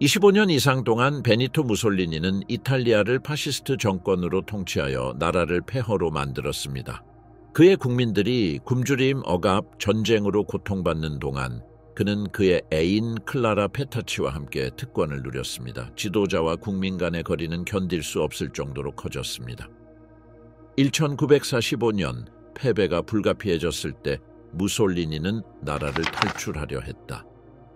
25년 이상 동안 베니토 무솔리니는 이탈리아를 파시스트 정권으로 통치하여 나라를 폐허로 만들었습니다. 그의 국민들이 굶주림, 억압, 전쟁으로 고통받는 동안 그는 그의 애인 클라라 페타치와 함께 특권을 누렸습니다. 지도자와 국민 간의 거리는 견딜 수 없을 정도로 커졌습니다. 1945년 패배가 불가피해졌을 때 무솔리니는 나라를 탈출하려 했다.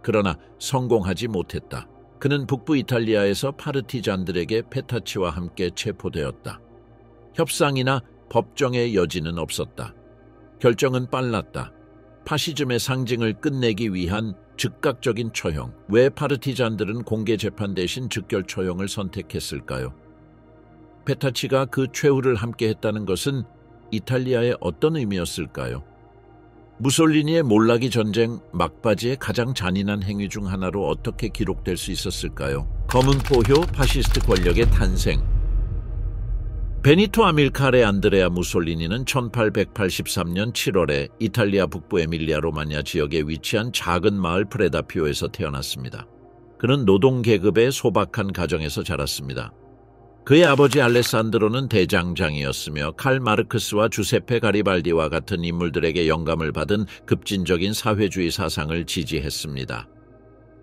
그러나 성공하지 못했다. 그는 북부 이탈리아에서 파르티잔들에게 페타치와 함께 체포되었다. 협상이나 법정의 여지는 없었다. 결정은 빨랐다. 파시즘의 상징을 끝내기 위한 즉각적인 처형. 왜 파르티잔들은 공개 재판 대신 즉결 처형을 선택했을까요? 페타치가 그 최후를 함께했다는 것은 이탈리아의 어떤 의미였을까요? 무솔리니의 몰락이 전쟁 막바지의 가장 잔인한 행위 중 하나로 어떻게 기록될 수 있었을까요? 검은 포효, 파시스트 권력의 탄생. 베니토 아밀카레 안드레아 무솔리니는 1883년 7월에 이탈리아 북부 에밀리아 로마냐 지역에 위치한 작은 마을 프레다피오에서 태어났습니다. 그는 노동계급의 소박한 가정에서 자랐습니다. 그의 아버지 알레산드로는 대장장이었으며 칼 마르크스와 주세페 가리발디와 같은 인물들에게 영감을 받은 급진적인 사회주의 사상을 지지했습니다.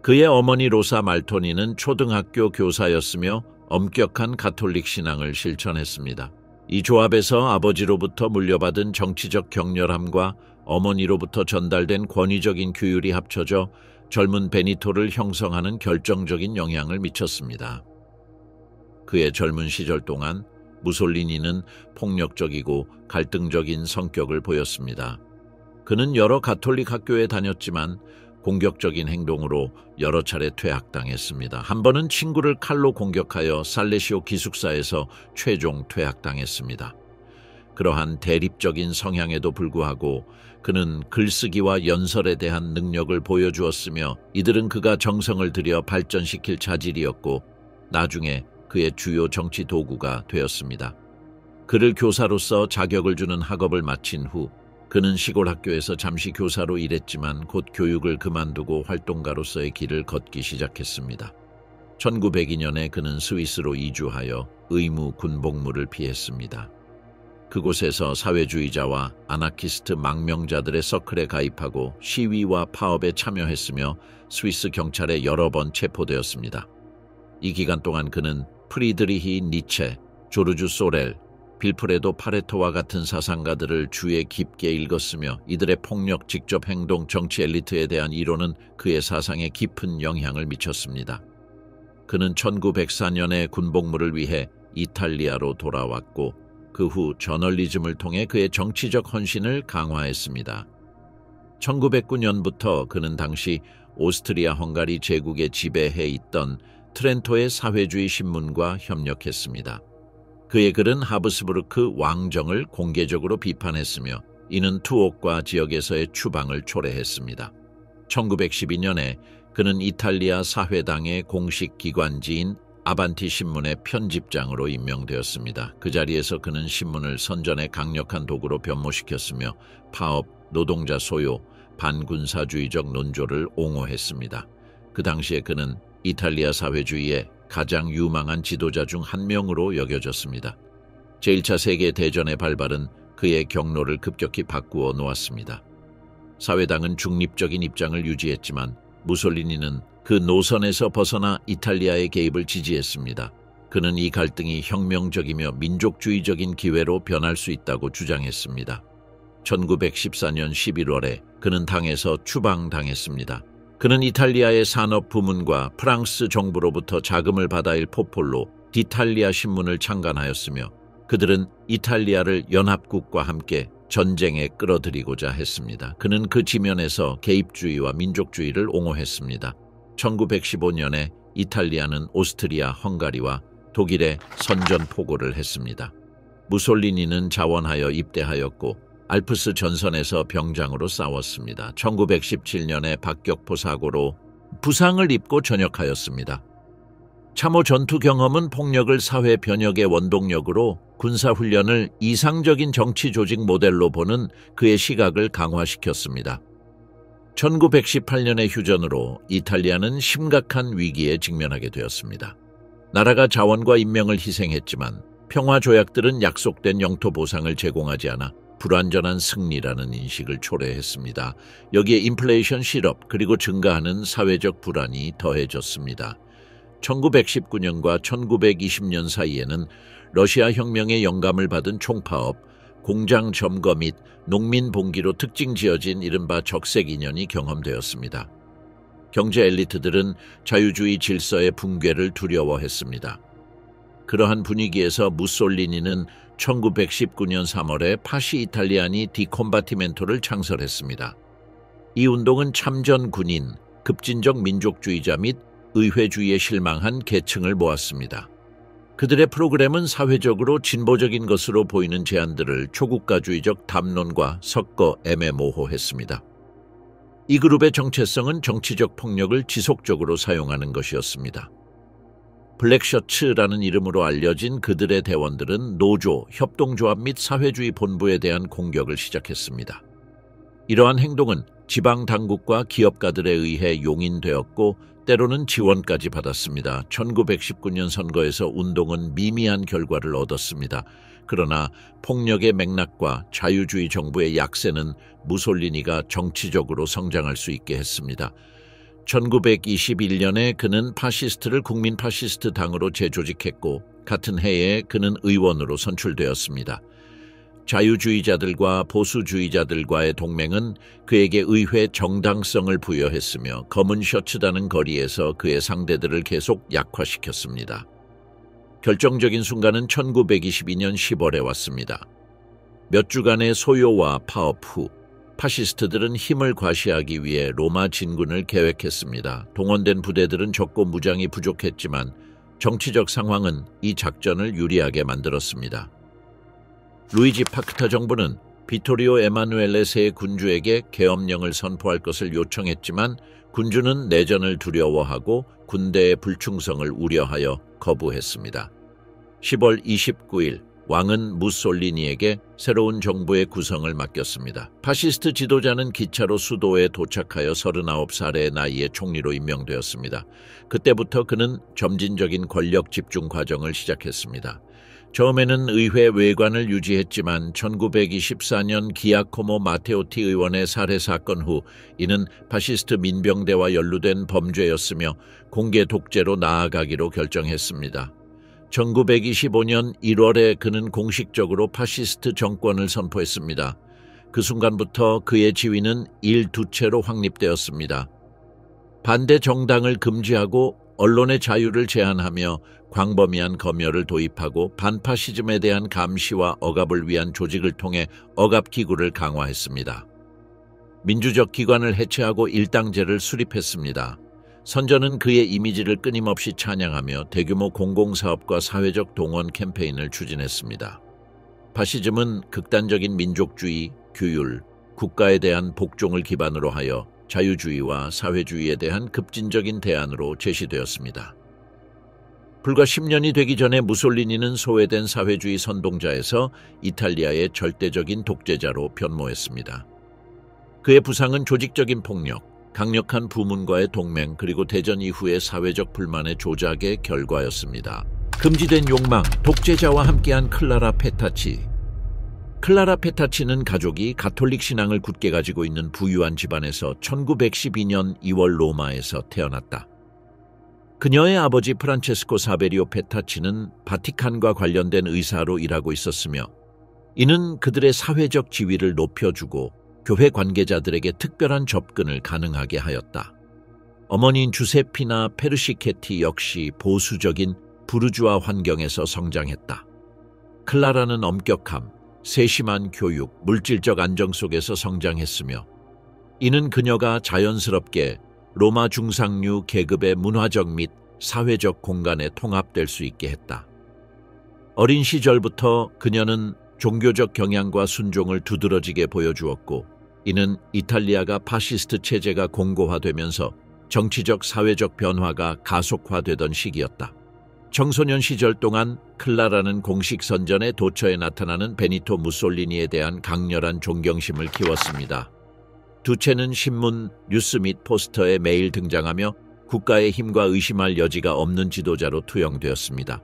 그의 어머니 로사 말토니는 초등학교 교사였으며 엄격한 가톨릭 신앙을 실천했습니다. 이 조합에서 아버지로부터 물려받은 정치적 격렬함과 어머니로부터 전달된 권위적인 규율이 합쳐져 젊은 베니토를 형성하는 결정적인 영향을 미쳤습니다. 그의 젊은 시절 동안 무솔리니는 폭력적이고 갈등적인 성격을 보였습니다. 그는 여러 가톨릭 학교에 다녔지만 공격적인 행동으로 여러 차례 퇴학당했습니다. 한 번은 친구를 칼로 공격하여 살레시오 기숙사에서 최종 퇴학당했습니다. 그러한 대립적인 성향에도 불구하고 그는 글쓰기와 연설에 대한 능력을 보여주었으며 이들은 그가 정성을 들여 발전시킬 자질이었고 나중에 그의 주요 정치 도구가 되었습니다. 그를 교사로서 자격을 주는 학업을 마친 후 그는 시골 학교에서 잠시 교사로 일했지만 곧 교육을 그만두고 활동가로서의 길을 걷기 시작했습니다. 1902년에 그는 스위스로 이주하여 의무 군복무를 피했습니다. 그곳에서 사회주의자와 아나키스트 망명자들의 서클에 가입하고 시위와 파업에 참여했으며 스위스 경찰에 여러 번 체포되었습니다. 이 기간 동안 그는 프리드리히 니체, 조르주 소렐, 빌프레도 파레토와 같은 사상가들을 주에 깊게 읽었으며 이들의 폭력, 직접 행동, 정치 엘리트에 대한 이론은 그의 사상에 깊은 영향을 미쳤습니다. 그는 1904년에 군복무를 위해 이탈리아로 돌아왔고 그 후 저널리즘을 통해 그의 정치적 헌신을 강화했습니다. 1909년부터 그는 당시 오스트리아 헝가리 제국에 지배해 있던 트렌토의 사회주의 신문과 협력했습니다. 그의 글은 하브스부르크 왕정을 공개적으로 비판했으며 이는 투옥과 지역에서의 추방을 초래했습니다. 1912년에 그는 이탈리아 사회당의 공식 기관지인 아반티 신문의 편집장으로 임명되었습니다. 그 자리에서 그는 신문을 선전의 강력한 도구로 변모시켰으며 파업, 노동자 소요, 반군사주의적 논조를 옹호했습니다. 그 당시에 그는 이탈리아 사회주의의 가장 유망한 지도자 중 한 명으로 여겨졌습니다. 제1차 세계대전의 발발은 그의 경로를 급격히 바꾸어 놓았습니다. 사회당은 중립적인 입장을 유지했지만 무솔리니는 그 노선에서 벗어나 이탈리아의 개입을 지지했습니다. 그는 이 갈등이 혁명적이며 민족주의적인 기회로 변할 수 있다고 주장했습니다. 1914년 11월에 그는 당에서 추방당했습니다. 그는 이탈리아의 산업 부문과 프랑스 정부로부터 자금을 받아 일 포폴로 디탈리아 신문을 창간하였으며 그들은 이탈리아를 연합국과 함께 전쟁에 끌어들이고자 했습니다. 그는 그 지면에서 개입주의와 민족주의를 옹호했습니다. 1915년에 이탈리아는 오스트리아, 헝가리와 독일에 선전포고를 했습니다. 무솔리니는 자원하여 입대하였고 알프스 전선에서 병장으로 싸웠습니다. 1917년에 박격포 사고로 부상을 입고 전역하였습니다. 참호 전투 경험은 폭력을 사회 변혁의 원동력으로 군사훈련을 이상적인 정치 조직 모델로 보는 그의 시각을 강화시켰습니다. 1918년의 휴전으로 이탈리아는 심각한 위기에 직면하게 되었습니다. 나라가 자원과 인명을 희생했지만 평화조약들은 약속된 영토 보상을 제공하지 않아 불완전한 승리라는 인식을 초래했습니다. 여기에 인플레이션 실업 그리고 증가하는 사회적 불안이 더해졌습니다. 1919년과 1920년 사이에는 러시아 혁명의 영감을 받은 총파업, 공장 점거 및 농민 봉기로 특징 지어진 이른바 적색 인연이 경험되었습니다. 경제 엘리트들은 자유주의 질서의 붕괴를 두려워했습니다. 그러한 분위기에서 무솔리니는 1919년 3월에 파시 이탈리아니 디 콤바티멘토를 창설했습니다. 이 운동은 참전 군인, 급진적 민족주의자 및 의회주의에 실망한 계층을 모았습니다. 그들의 프로그램은 사회적으로 진보적인 것으로 보이는 제안들을 초국가주의적 담론과 섞어 애매모호했습니다. 이 그룹의 정체성은 정치적 폭력을 지속적으로 사용하는 것이었습니다. 블랙셔츠라는 이름으로 알려진 그들의 대원들은 노조, 협동조합 및 사회주의 본부에 대한 공격을 시작했습니다. 이러한 행동은 지방 당국과 기업가들에 의해 용인되었고 때로는 지원까지 받았습니다. 1919년 선거에서 운동은 미미한 결과를 얻었습니다. 그러나 폭력의 맥락과 자유주의 정부의 약세는 무솔리니가 정치적으로 성장할 수 있게 했습니다. 1921년에 그는 파시스트를 국민 파시스트 당으로 재조직했고 같은 해에 그는 의원으로 선출되었습니다. 자유주의자들과 보수주의자들과의 동맹은 그에게 의회 정당성을 부여했으며 검은 셔츠다는 거리에서 그의 상대들을 계속 약화시켰습니다. 결정적인 순간은 1922년 10월에 왔습니다. 몇 주간의 소요와 파업 후 파시스트들은 힘을 과시하기 위해 로마 진군을 계획했습니다. 동원된 부대들은 적고 무장이 부족했지만 정치적 상황은 이 작전을 유리하게 만들었습니다. 루이지 파크타 정부는 비토리오 에마누엘레 세 군주에게 계엄령을 선포할 것을 요청했지만 군주는 내전을 두려워하고 군대의 불충성을 우려하여 거부했습니다. 10월 29일 왕은 무솔리니에게 새로운 정부의 구성을 맡겼습니다. 파시스트 지도자는 기차로 수도에 도착하여 39살의 나이에 총리로 임명되었습니다. 그때부터 그는 점진적인 권력 집중 과정을 시작했습니다. 처음에는 의회 외관을 유지했지만 1924년 기아코모 마테오티 의원의 살해 사건 후 이는 파시스트 민병대와 연루된 범죄였으며 공개 독재로 나아가기로 결정했습니다. 1925년 1월에 그는 공식적으로 파시스트 정권을 선포했습니다. 그 순간부터 그의 지위는 일두체로 확립되었습니다. 반대 정당을 금지하고 언론의 자유를 제한하며 광범위한 검열을 도입하고 반파시즘에 대한 감시와 억압을 위한 조직을 통해 억압기구를 강화했습니다. 민주적 기관을 해체하고 일당제를 수립했습니다. 선전은 그의 이미지를 끊임없이 찬양하며 대규모 공공사업과 사회적 동원 캠페인을 추진했습니다. 파시즘은 극단적인 민족주의, 규율, 국가에 대한 복종을 기반으로 하여 자유주의와 사회주의에 대한 급진적인 대안으로 제시되었습니다. 불과 10년이 되기 전에 무솔리니는 소외된 사회주의 선동자에서 이탈리아의 절대적인 독재자로 변모했습니다. 그의 부상은 조직적인 폭력, 강력한 부문과의 동맹 그리고 대전 이후의 사회적 불만의 조작의 결과였습니다. 금지된 욕망, 독재자와 함께한 클라라 페타치. 클라라 페타치는 가족이 가톨릭 신앙을 굳게 가지고 있는 부유한 집안에서 1912년 2월 로마에서 태어났다. 그녀의 아버지 프란체스코 사베리오 페타치는 바티칸과 관련된 의사로 일하고 있었으며 이는 그들의 사회적 지위를 높여주고 교회 관계자들에게 특별한 접근을 가능하게 하였다. 어머니인 주세피나 페르시케티 역시 보수적인 부르주아 환경에서 성장했다. 클라라는 엄격함, 세심한 교육, 물질적 안정 속에서 성장했으며 이는 그녀가 자연스럽게 로마 중상류 계급의 문화적 및 사회적 공간에 통합될 수 있게 했다. 어린 시절부터 그녀는 종교적 경향과 순종을 두드러지게 보여주었고 이는 이탈리아가 파시스트 체제가 공고화되면서 정치적 사회적 변화가 가속화되던 시기였다. 청소년 시절 동안 클라라는 공식 선전의 도처에 나타나는 베니토 무솔리니에 대한 강렬한 존경심을 키웠습니다. 두체는 신문, 뉴스 및 포스터에 매일 등장하며 국가의 힘과 의심할 여지가 없는 지도자로 투영되었습니다.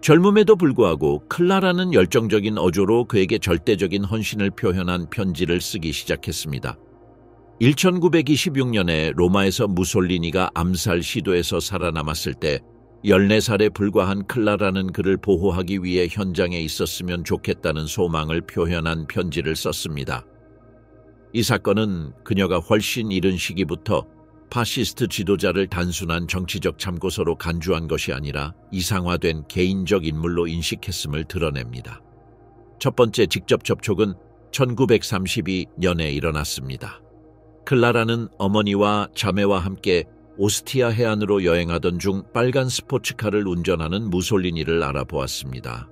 젊음에도 불구하고 클라라는 열정적인 어조로 그에게 절대적인 헌신을 표현한 편지를 쓰기 시작했습니다. 1926년에 로마에서 무솔리니가 암살 시도에서 살아남았을 때 14살에 불과한 클라라는 그를 보호하기 위해 현장에 있었으면 좋겠다는 소망을 표현한 편지를 썼습니다. 이 사건은 그녀가 훨씬 이른 시기부터 파시스트 지도자를 단순한 정치적 참고서로 간주한 것이 아니라 이상화된 개인적 인물로 인식했음을 드러냅니다. 첫 번째 직접 접촉은 1932년에 일어났습니다. 클라라는 어머니와 자매와 함께 오스티아 해안으로 여행하던 중 빨간 스포츠카를 운전하는 무솔리니를 알아보았습니다.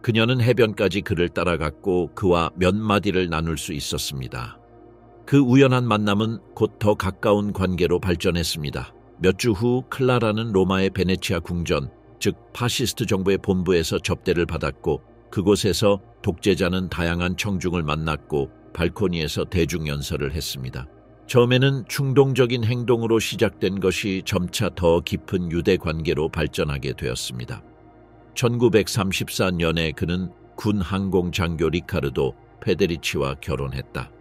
그녀는 해변까지 그를 따라갔고 그와 몇 마디를 나눌 수 있었습니다. 그 우연한 만남은 곧 더 가까운 관계로 발전했습니다. 몇 주 후 클라라는 로마의 베네치아 궁전, 즉 파시스트 정부의 본부에서 접대를 받았고 그곳에서 독재자는 다양한 청중을 만났고 발코니에서 대중연설을 했습니다. 처음에는 충동적인 행동으로 시작된 것이 점차 더 깊은 유대 관계로 발전하게 되었습니다. 1934년에 그는 군 항공 장교 리카르도 페데리치와 결혼했다.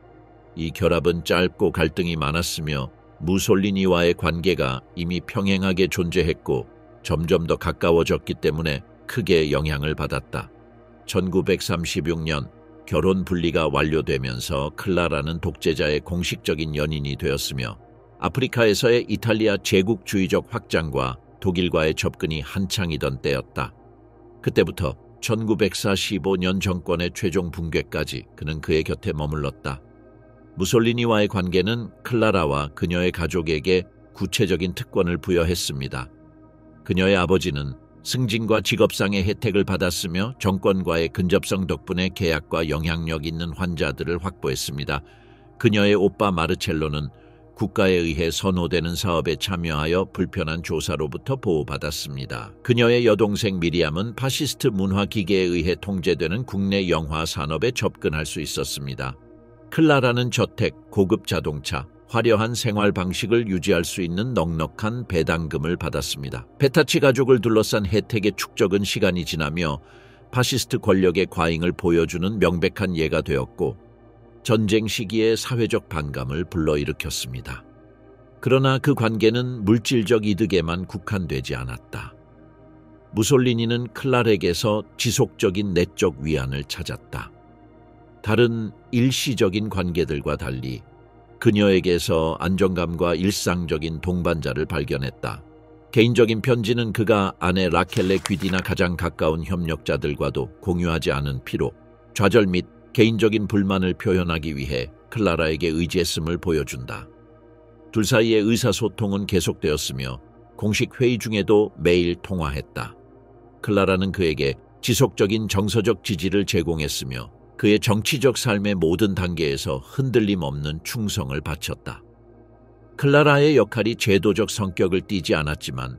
이 결합은 짧고 갈등이 많았으며 무솔리니와의 관계가 이미 평행하게 존재했고 점점 더 가까워졌기 때문에 크게 영향을 받았다. 1936년 결혼 분리가 완료되면서 클라라는 독재자의 공식적인 연인이 되었으며 아프리카에서의 이탈리아 제국주의적 확장과 독일과의 접근이 한창이던 때였다. 그때부터 1945년 정권의 최종 붕괴까지 그는 그의 곁에 머물렀다. 무솔리니와의 관계는 클라라와 그녀의 가족에게 구체적인 특권을 부여했습니다. 그녀의 아버지는 승진과 직업상의 혜택을 받았으며 정권과의 근접성 덕분에 계약과 영향력 있는 환자들을 확보했습니다. 그녀의 오빠 마르첼로는 국가에 의해 선호되는 사업에 참여하여 불편한 조사로부터 보호받았습니다. 그녀의 여동생 미리암은 파시스트 문화 기계에 의해 통제되는 국내 영화 산업에 접근할 수 있었습니다. 클라라는 저택, 고급 자동차, 화려한 생활 방식을 유지할 수 있는 넉넉한 배당금을 받았습니다. 페타치 가족을 둘러싼 혜택의 축적은 시간이 지나며 파시스트 권력의 과잉을 보여주는 명백한 예가 되었고 전쟁 시기에 사회적 반감을 불러일으켰습니다. 그러나 그 관계는 물질적 이득에만 국한되지 않았다. 무솔리니는 클라락에서 지속적인 내적 위안을 찾았다. 다른 일시적인 관계들과 달리 그녀에게서 안정감과 일상적인 동반자를 발견했다. 개인적인 편지는 그가 아내 라켈레 귀디나 가장 가까운 협력자들과도 공유하지 않은 피로, 좌절 및 개인적인 불만을 표현하기 위해 클라라에게 의지했음을 보여준다. 둘 사이의 의사소통은 계속되었으며 공식 회의 중에도 매일 통화했다. 클라라는 그에게 지속적인 정서적 지지를 제공했으며 그의 정치적 삶의 모든 단계에서 흔들림 없는 충성을 바쳤다. 클라라의 역할이 제도적 성격을 띠지 않았지만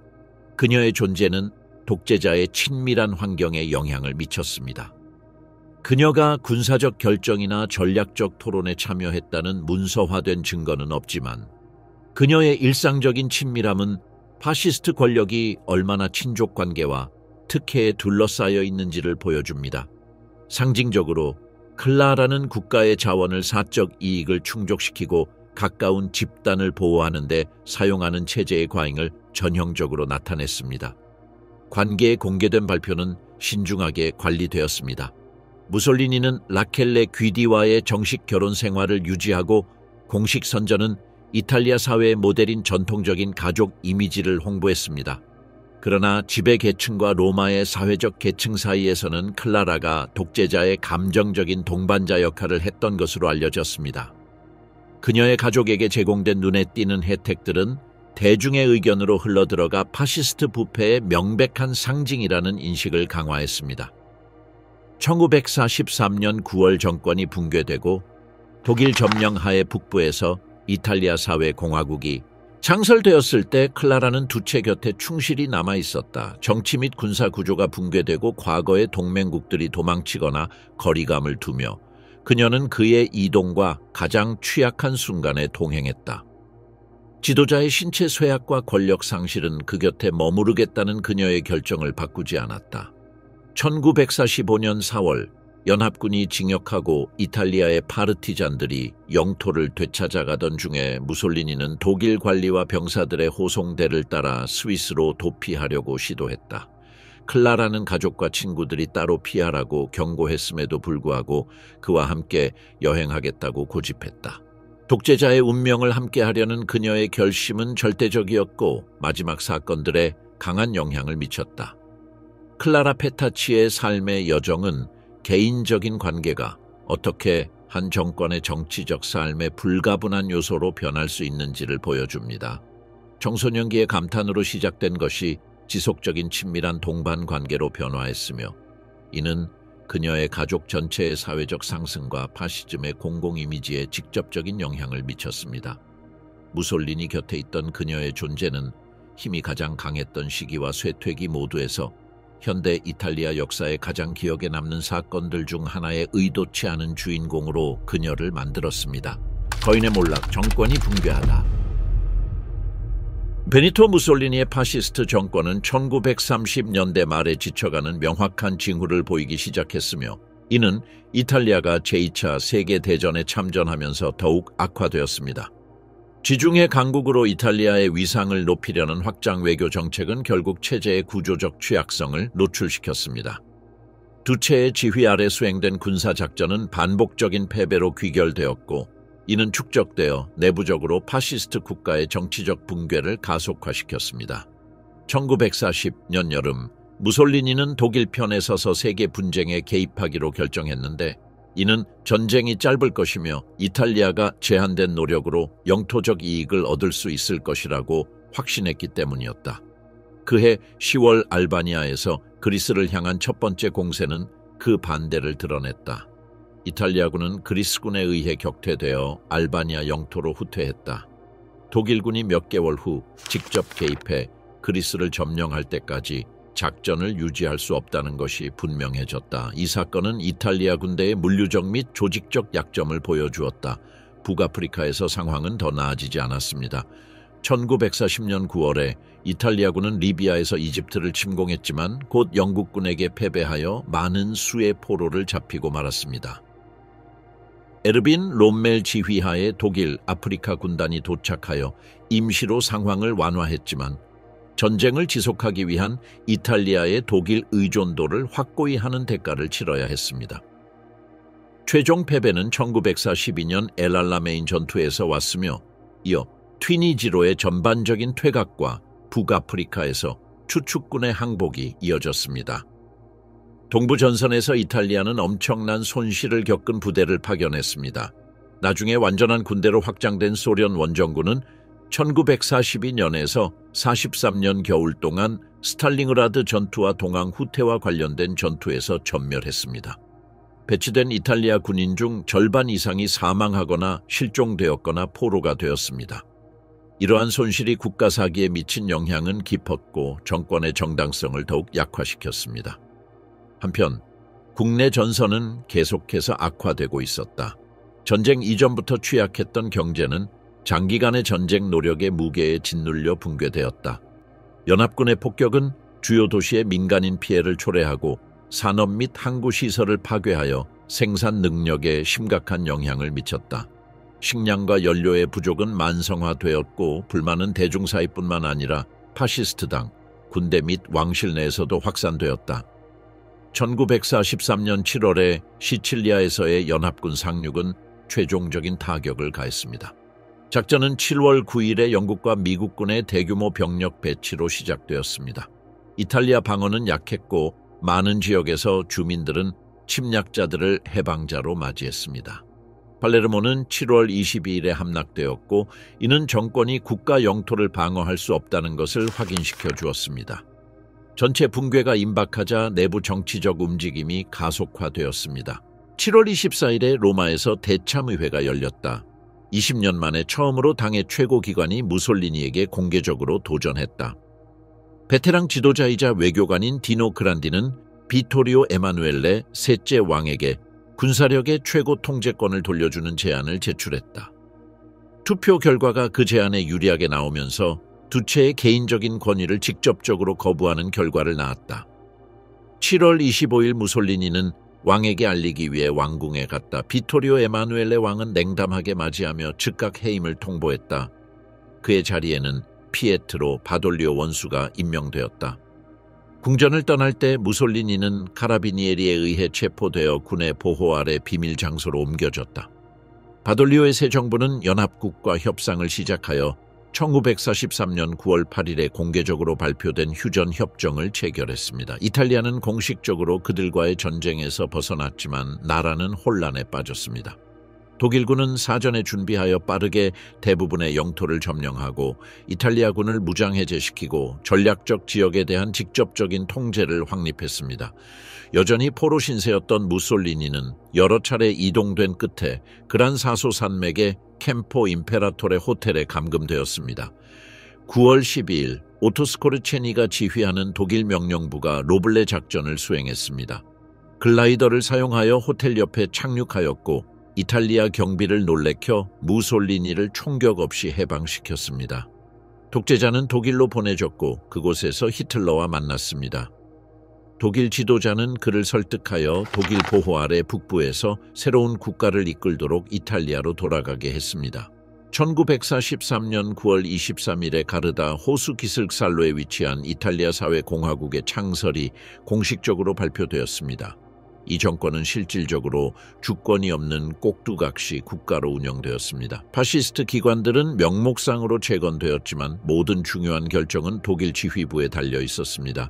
그녀의 존재는 독재자의 친밀한 환경에 영향을 미쳤습니다. 그녀가 군사적 결정이나 전략적 토론에 참여했다는 문서화된 증거는 없지만 그녀의 일상적인 친밀함은 파시스트 권력이 얼마나 친족 관계와 특혜에 둘러싸여 있는지를 보여줍니다. 상징적으로 클라라는 국가의 자원을 사적 이익을 충족시키고 가까운 집단을 보호하는 데 사용하는 체제의 과잉을 전형적으로 나타냈습니다. 관계에 공개된 발표는 신중하게 관리되었습니다. 무솔리니는 라켈레 귀디와의 정식 결혼 생활을 유지하고 공식 선전은 이탈리아 사회의 모델인 전통적인 가족 이미지를 홍보했습니다. 그러나 지배 계층과 로마의 사회적 계층 사이에서는 클라라가 독재자의 감정적인 동반자 역할을 했던 것으로 알려졌습니다. 그녀의 가족에게 제공된 눈에 띄는 혜택들은 대중의 의견으로 흘러들어가 파시스트 부패의 명백한 상징이라는 인식을 강화했습니다. 1943년 9월 정권이 붕괴되고 독일 점령하에 북부에서 이탈리아 사회공화국이 창설되었을 때 클라라는 두체 곁에 충실히 남아있었다. 정치 및 군사 구조가 붕괴되고 과거의 동맹국들이 도망치거나 거리감을 두며 그녀는 그의 이동과 가장 취약한 순간에 동행했다. 지도자의 신체 쇠약과 권력 상실은 그 곁에 머무르겠다는 그녀의 결정을 바꾸지 않았다. 1945년 4월 연합군이 징역하고 이탈리아의 파르티잔들이 영토를 되찾아가던 중에 무솔리니는 독일 관리와 병사들의 호송대를 따라 스위스로 도피하려고 시도했다. 클라라는 가족과 친구들이 따로 피하라고 경고했음에도 불구하고 그와 함께 여행하겠다고 고집했다. 독재자의 운명을 함께하려는 그녀의 결심은 절대적이었고 마지막 사건들에 강한 영향을 미쳤다. 클라라 페타치의 삶의 여정은 개인적인 관계가 어떻게 한 정권의 정치적 삶의 불가분한 요소로 변할 수 있는지를 보여줍니다. 청소년기의 감탄으로 시작된 것이 지속적인 친밀한 동반 관계로 변화했으며 이는 그녀의 가족 전체의 사회적 상승과 파시즘의 공공 이미지에 직접적인 영향을 미쳤습니다. 무솔리니 곁에 있던 그녀의 존재는 힘이 가장 강했던 시기와 쇠퇴기 모두에서 현대 이탈리아 역사의 가장 기억에 남는 사건들 중 하나의 의도치 않은 주인공으로 그녀를 만들었습니다. 거인의 몰락, 정권이 붕괴하다. 베니토 무솔리니의 파시스트 정권은 1930년대 말에 지쳐가는 명확한 징후를 보이기 시작했으며 이는 이탈리아가 제2차 세계대전에 참전하면서 더욱 악화되었습니다. 지중해 강국으로 이탈리아의 위상을 높이려는 확장 외교 정책은 결국 체제의 구조적 취약성을 노출시켰습니다. 두 채의 지휘 아래 수행된 군사작전은 반복적인 패배로 귀결되었고 이는 축적되어 내부적으로 파시스트 국가의 정치적 붕괴를 가속화시켰습니다. 1940년 여름 무솔리니는 독일 편에 서서 세계 분쟁에 개입하기로 결정했는데 이는 전쟁이 짧을 것이며 이탈리아가 제한된 노력으로 영토적 이익을 얻을 수 있을 것이라고 확신했기 때문이었다. 그해 10월 알바니아에서 그리스를 향한 첫 번째 공세는 그 반대를 드러냈다. 이탈리아군은 그리스군에 의해 격퇴되어 알바니아 영토로 후퇴했다. 독일군이 몇 개월 후 직접 개입해 그리스를 점령할 때까지 작전을 유지할 수 없다는 것이 분명해졌다. 이 사건은 이탈리아 군대의 물류적 및 조직적 약점을 보여주었다. 북아프리카에서 상황은 더 나아지지 않았습니다. 1940년 9월에 이탈리아군은 리비아에서 이집트를 침공했지만 곧 영국군에게 패배하여 많은 수의 포로를 잡히고 말았습니다. 에르빈 롬멜 지휘하에 독일 아프리카 군단이 도착하여 임시로 상황을 완화했지만 전쟁을 지속하기 위한 이탈리아의 독일 의존도를 확고히 하는 대가를 치러야 했습니다. 최종 패배는 1942년 엘알라메인 전투에서 왔으며 이어 튀니지로의 전반적인 퇴각과 북아프리카에서 추축군의 항복이 이어졌습니다. 동부 전선에서 이탈리아는 엄청난 손실을 겪은 부대를 파견했습니다. 나중에 완전한 군대로 확장된 소련 원정군은 1942년에서 43년 겨울 동안 스탈링그라드 전투와 동항 후퇴와 관련된 전투에서 전멸했습니다. 배치된 이탈리아 군인 중 절반 이상이 사망하거나 실종되었거나 포로가 되었습니다. 이러한 손실이 국가 사기에 미친 영향은 깊었고 정권의 정당성을 더욱 약화시켰습니다. 한편 국내 전선은 계속해서 악화되고 있었다. 전쟁 이전부터 취약했던 경제는 장기간의 전쟁 노력의 무게에 짓눌려 붕괴되었다. 연합군의 폭격은 주요 도시의 민간인 피해를 초래하고 산업 및 항구 시설을 파괴하여 생산 능력에 심각한 영향을 미쳤다. 식량과 연료의 부족은 만성화되었고 불만은 대중 사이뿐만 아니라 파시스트당, 군대 및 왕실 내에서도 확산되었다. 1943년 7월에 시칠리아에서의 연합군 상륙은 최종적인 타격을 가했습니다. 작전은 7월 9일에 영국과 미국군의 대규모 병력 배치로 시작되었습니다. 이탈리아 방어는 약했고 많은 지역에서 주민들은 침략자들을 해방자로 맞이했습니다. 팔레르모는 7월 22일에 함락되었고 이는 정권이 국가 영토를 방어할 수 없다는 것을 확인시켜 주었습니다. 전체 붕괴가 임박하자 내부 정치적 움직임이 가속화되었습니다. 7월 24일에 로마에서 대참의회가 열렸다. 20년 만에 처음으로 당의 최고기관이 무솔리니에게 공개적으로 도전했다. 베테랑 지도자이자 외교관인 디노 그란디는 비토리오 에마누엘레 셋째 왕에게 군사력의 최고 통제권을 돌려주는 제안을 제출했다. 투표 결과가 그 제안에 유리하게 나오면서 두체의 개인적인 권위를 직접적으로 거부하는 결과를 낳았다. 7월 25일 무솔리니는 왕에게 알리기 위해 왕궁에 갔다. 비토리오 에마누엘레 왕은 냉담하게 맞이하며 즉각 해임을 통보했다. 그의 자리에는 피에트로 바돌리오 원수가 임명되었다. 궁전을 떠날 때 무솔리니는 카라비니에리에 의해 체포되어 군의 보호 아래 비밀 장소로 옮겨졌다. 바돌리오의 새 정부는 연합국과 협상을 시작하여 1943년 9월 8일에 공개적으로 발표된 휴전 협정을 체결했습니다. 이탈리아는 공식적으로 그들과의 전쟁에서 벗어났지만 나라는 혼란에 빠졌습니다. 독일군은 사전에 준비하여 빠르게 대부분의 영토를 점령하고 이탈리아군을 무장해제시키고 전략적 지역에 대한 직접적인 통제를 확립했습니다. 여전히 포로 신세였던 무솔리니는 여러 차례 이동된 끝에 그란사소 산맥의 캠포 임페라토레 호텔에 감금되었습니다. 9월 12일 오토스코르체니가 지휘하는 독일 명령부가 로블레 작전을 수행했습니다. 글라이더를 사용하여 호텔 옆에 착륙하였고 이탈리아 경비를 놀래켜 무솔리니를 총격 없이 해방시켰습니다. 독재자는 독일로 보내졌고 그곳에서 히틀러와 만났습니다. 독일 지도자는 그를 설득하여 독일 보호 아래 북부에서 새로운 국가를 이끌도록 이탈리아로 돌아가게 했습니다. 1943년 9월 23일에 가르다 호수 기슭살로에 위치한 이탈리아 사회공화국의 창설이 공식적으로 발표되었습니다. 이 정권은 실질적으로 주권이 없는 꼭두각시 국가로 운영되었습니다. 파시스트 기관들은 명목상으로 재건되었지만 모든 중요한 결정은 독일 지휘부에 달려 있었습니다.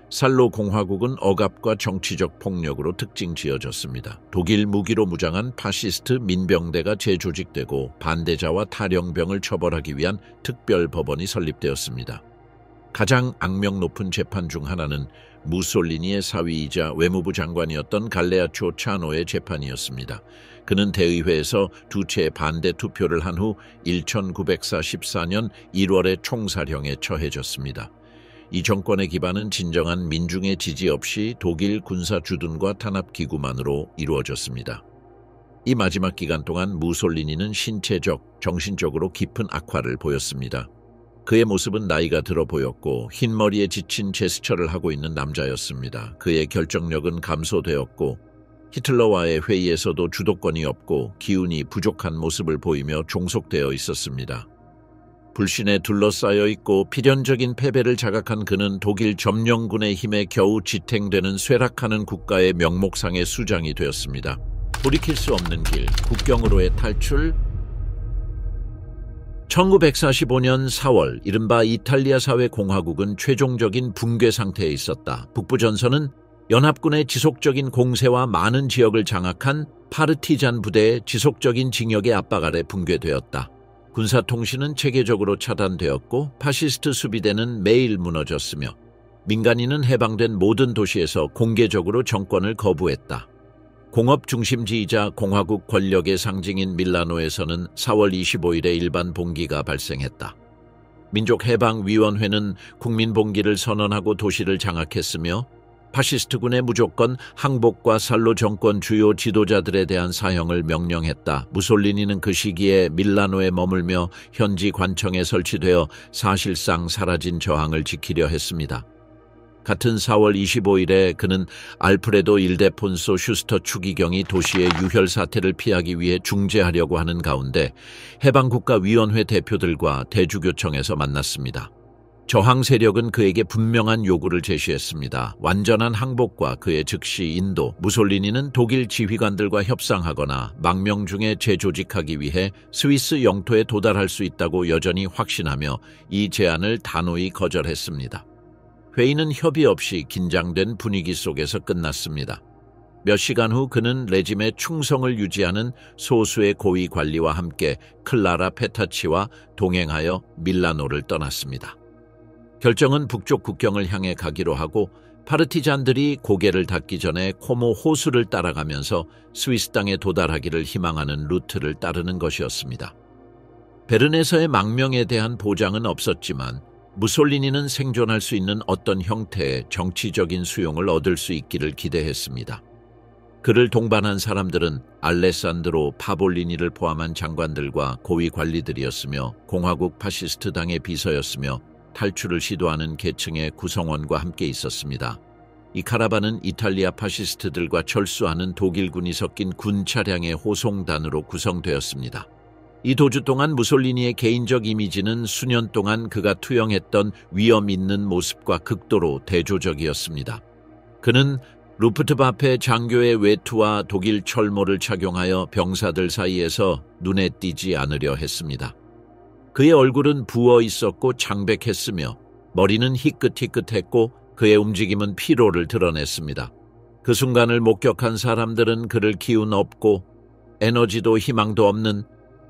살로 공화국은 억압과 정치적 폭력으로 특징 지어졌습니다. 독일 무기로 무장한 파시스트 민병대가 재조직되고 반대자와 탈영병을 처벌하기 위한 특별법원이 설립되었습니다. 가장 악명 높은 재판 중 하나는 무솔리니의 사위이자 외무부 장관이었던 갈레아초 차노의 재판이었습니다. 그는 대의회에서 두체의 반대 투표를 한 후 1944년 1월에 총살형에 처해졌습니다. 이 정권의 기반은 진정한 민중의 지지 없이 독일 군사 주둔과 탄압기구만으로 이루어졌습니다. 이 마지막 기간 동안 무솔리니는 신체적, 정신적으로 깊은 악화를 보였습니다. 그의 모습은 나이가 들어 보였고 흰머리에 지친 제스처를 하고 있는 남자였습니다. 그의 결정력은 감소되었고 히틀러와의 회의에서도 주도권이 없고 기운이 부족한 모습을 보이며 종속되어 있었습니다. 불신에 둘러싸여 있고 필연적인 패배를 자각한 그는 독일 점령군의 힘에 겨우 지탱되는 쇠락하는 국가의 명목상의 수장이 되었습니다. 돌이킬 수 없는 길, 국경으로의 탈출. 1945년 4월 이른바 이탈리아 사회공화국은 최종적인 붕괴 상태에 있었다. 북부 전선은 연합군의 지속적인 공세와 많은 지역을 장악한 파르티잔 부대의 지속적인 징역의 압박 아래 붕괴되었다. 군사통신은 체계적으로 차단되었고 파시스트 수비대는 매일 무너졌으며 민간인은 해방된 모든 도시에서 공개적으로 정권을 거부했다. 공업 중심지이자 공화국 권력의 상징인 밀라노에서는 4월 25일에 일반 봉기가 발생했다. 민족해방위원회는 국민봉기를 선언하고 도시를 장악했으며 파시스트군의 무조건 항복과 살로 정권 주요 지도자들에 대한 사형을 명령했다. 무솔리니는 그 시기에 밀라노에 머물며 현지 관청에 설치되어 사실상 사라진 저항을 지키려 했습니다. 같은 4월 25일에 그는 알프레도 일데폰소 슈스터 추기경이 도시의 유혈 사태를 피하기 위해 중재하려고 하는 가운데 해방국가위원회 대표들과 대주교청에서 만났습니다. 저항 세력은 그에게 분명한 요구를 제시했습니다. 완전한 항복과 그의 즉시 인도. 무솔리니는 독일 지휘관들과 협상하거나 망명 중에 재조직하기 위해 스위스 영토에 도달할 수 있다고 여전히 확신하며 이 제안을 단호히 거절했습니다. 회의는 협의 없이 긴장된 분위기 속에서 끝났습니다. 몇 시간 후 그는 레짐의 충성을 유지하는 소수의 고위 관리와 함께 클라라 페타치와 동행하여 밀라노를 떠났습니다. 결정은 북쪽 국경을 향해 가기로 하고 파르티잔들이 고개를 닫기 전에 코모 호수를 따라가면서 스위스 땅에 도달하기를 희망하는 루트를 따르는 것이었습니다. 베른에서의 망명에 대한 보장은 없었지만 무솔리니는 생존할 수 있는 어떤 형태의 정치적인 수용을 얻을 수 있기를 기대했습니다. 그를 동반한 사람들은 알레산드로 파볼리니를 포함한 장관들과 고위 관리들이었으며 공화국 파시스트 당의 비서였으며 탈출을 시도하는 계층의 구성원과 함께 있었습니다. 이 카라반은 이탈리아 파시스트들과 철수하는 독일군이 섞인 군 차량의 호송단으로 구성되었습니다. 이 도주 동안 무솔리니의 개인적 이미지는 수년 동안 그가 투영했던 위험 있는 모습과 극도로 대조적이었습니다. 그는 루프트바페 장교의 외투와 독일 철모를 착용하여 병사들 사이에서 눈에 띄지 않으려 했습니다. 그의 얼굴은 부어 있었고 창백했으며 머리는 희끗희끗했고 그의 움직임은 피로를 드러냈습니다. 그 순간을 목격한 사람들은 그를 기운 없고 에너지도 희망도 없는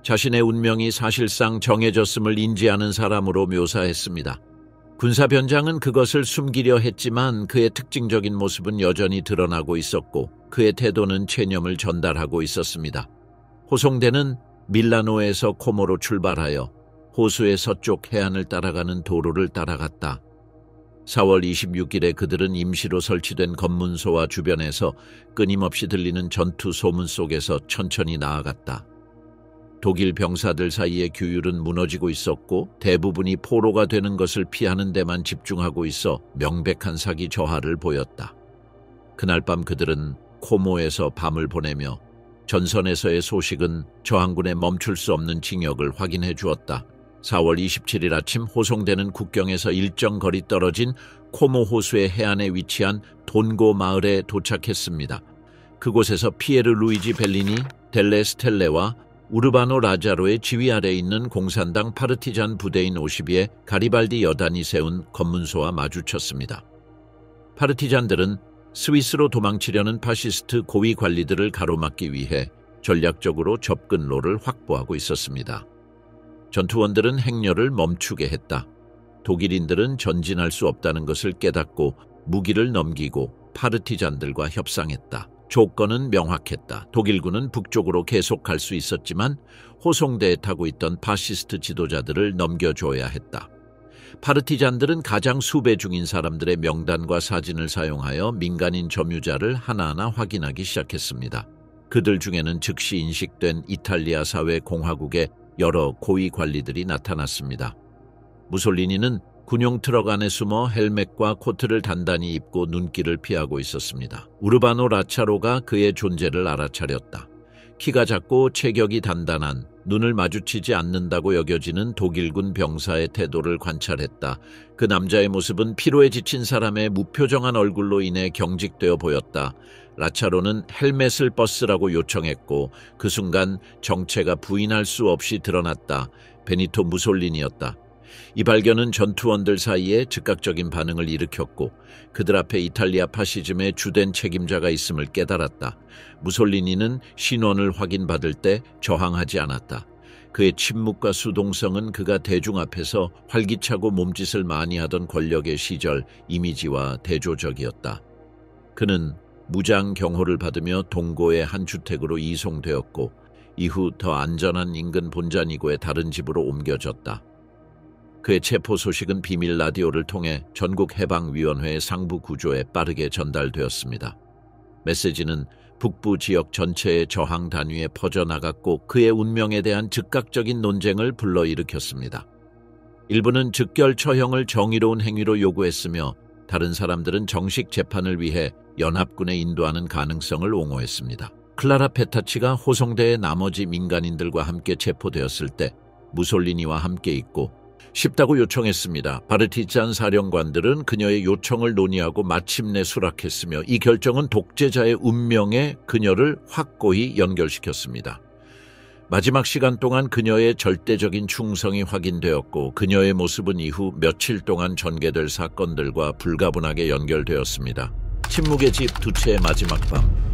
자신의 운명이 사실상 정해졌음을 인지하는 사람으로 묘사했습니다. 군사변장은 그것을 숨기려 했지만 그의 특징적인 모습은 여전히 드러나고 있었고 그의 태도는 체념을 전달하고 있었습니다. 호송대는 밀라노에서 코모로 출발하여 호수의 서쪽 해안을 따라가는 도로를 따라갔다. 4월 26일에 그들은 임시로 설치된 검문소와 주변에서 끊임없이 들리는 전투 소문 속에서 천천히 나아갔다. 독일 병사들 사이의 규율은 무너지고 있었고 대부분이 포로가 되는 것을 피하는 데만 집중하고 있어 명백한 사기 저하를 보였다. 그날 밤 그들은 코모에서 밤을 보내며 전선에서의 소식은 저항군의 멈출 수 없는 징역을 확인해 주었다. 4월 27일 아침 호송대는 국경에서 일정 거리 떨어진 코모 호수의 해안에 위치한 돈고 마을에 도착했습니다. 그곳에서 피에르 루이지 벨리니, 델레 스텔레와 우르바노 라자로의 지휘 아래 있는 공산당 파르티잔 부대인 50위의 가리발디 여단이 세운 검문소와 마주쳤습니다. 파르티잔들은 스위스로 도망치려는 파시스트 고위 관리들을 가로막기 위해 전략적으로 접근로를 확보하고 있었습니다. 전투원들은 행렬을 멈추게 했다. 독일인들은 전진할 수 없다는 것을 깨닫고 무기를 넘기고 파르티잔들과 협상했다. 조건은 명확했다. 독일군은 북쪽으로 계속 갈 수 있었지만 호송대에 타고 있던 파시스트 지도자들을 넘겨줘야 했다. 파르티잔들은 가장 수배 중인 사람들의 명단과 사진을 사용하여 민간인 점유자를 하나하나 확인하기 시작했습니다. 그들 중에는 즉시 인식된 이탈리아 사회 공화국의 여러 고위 관리들이 나타났습니다. 무솔리니는 군용 트럭 안에 숨어 헬멧과 코트를 단단히 입고 눈길을 피하고 있었습니다. 우르바노 라차로가 그의 존재를 알아차렸다. 키가 작고 체격이 단단한, 눈을 마주치지 않는다고 여겨지는 독일군 병사의 태도를 관찰했다. 그 남자의 모습은 피로에 지친 사람의 무표정한 얼굴로 인해 경직되어 보였다. 라차로는 헬멧을 벗으라고 요청했고 그 순간 정체가 부인할 수 없이 드러났다. 베니토 무솔리니였다. 이 발견은 전투원들 사이에 즉각적인 반응을 일으켰고 그들 앞에 이탈리아 파시즘의 주된 책임자가 있음을 깨달았다. 무솔리니는 신원을 확인받을 때 저항하지 않았다. 그의 침묵과 수동성은 그가 대중 앞에서 활기차고 몸짓을 많이 하던 권력의 시절 이미지와 대조적이었다. 그는 무장 경호를 받으며 동고의 한 주택으로 이송되었고 이후 더 안전한 인근 본자니고의 다른 집으로 옮겨졌다. 그의 체포 소식은 비밀 라디오를 통해 전국해방위원회의 상부 구조에 빠르게 전달되었습니다. 메시지는 북부 지역 전체의 저항 단위에 퍼져나갔고 그의 운명에 대한 즉각적인 논쟁을 불러일으켰습니다. 일부는 즉결 처형을 정의로운 행위로 요구했으며 다른 사람들은 정식 재판을 위해 연합군에 인도하는 가능성을 옹호했습니다. 클라라 페타치가 호송대의 나머지 민간인들과 함께 체포되었을 때 무솔리니와 함께 있고 쉽다고 요청했습니다. 파르티잔 사령관들은 그녀의 요청을 논의하고 마침내 수락했으며 이 결정은 독재자의 운명에 그녀를 확고히 연결시켰습니다. 마지막 시간 동안 그녀의 절대적인 충성이 확인되었고 그녀의 모습은 이후 며칠 동안 전개될 사건들과 불가분하게 연결되었습니다. 침묵의 집 두 채의 마지막 밤.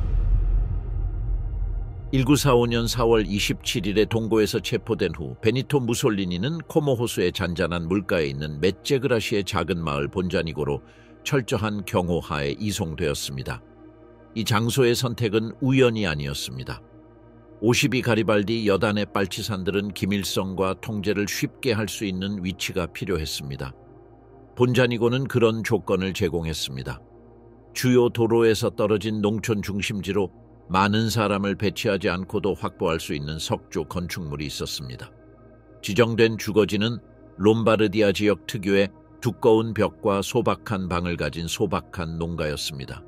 1945년 4월 27일에 동고에서 체포된 후 베니토 무솔리니는 코모 호수의 잔잔한 물가에 있는 메제그라시의 작은 마을 본자니고로 철저한 경호하에 이송되었습니다. 이 장소의 선택은 우연이 아니었습니다. 50위 가리발디 여단의 빨치산들은 기밀성과 통제를 쉽게 할 수 있는 위치가 필요했습니다. 본자니고는 그런 조건을 제공했습니다. 주요 도로에서 떨어진 농촌 중심지로 많은 사람을 배치하지 않고도 확보할 수 있는 석조 건축물이 있었습니다. 지정된 주거지는 롬바르디아 지역 특유의 두꺼운 벽과 소박한 방을 가진 소박한 농가였습니다.